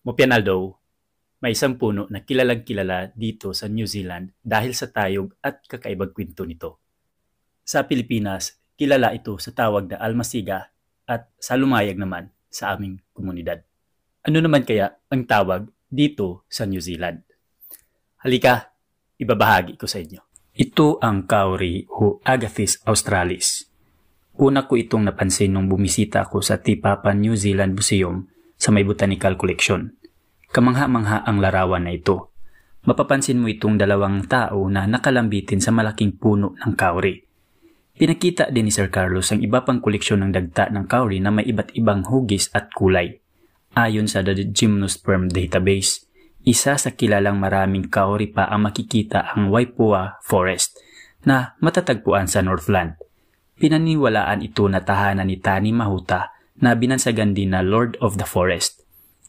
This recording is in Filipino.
Mopianaldo, may isang puno na kilalang kilala dito sa New Zealand dahil sa tayog at kakaibang kwento nito. Sa Pilipinas, kilala ito sa tawag na almasiga at sa lumayag naman sa aming komunidad. Ano naman kaya ang tawag dito sa New Zealand? Halika, ibabahagi ko sa inyo. Ito ang kauri o Agathis australis. Una ko itong napansin nung bumisita ako sa Tipapa New Zealand Museum sa may botanical collection. Kamangha-mangha ang larawan na ito. Mapapansin mo itong dalawang tao na nakalambitin sa malaking puno ng kauri. Pinakita din ni Sir Carlos ang iba pang koleksyon ng dagta ng kauri na may iba't ibang hugis at kulay. Ayon sa The Gymnosperm Database, isa sa kilalang maraming kauri pa ang makikita ang Waipoua Forest na matatagpuan sa Northland. Pinaniwalaan ito na tahanan ni Tani Mahuta na binansagan din na Lord of the Forest.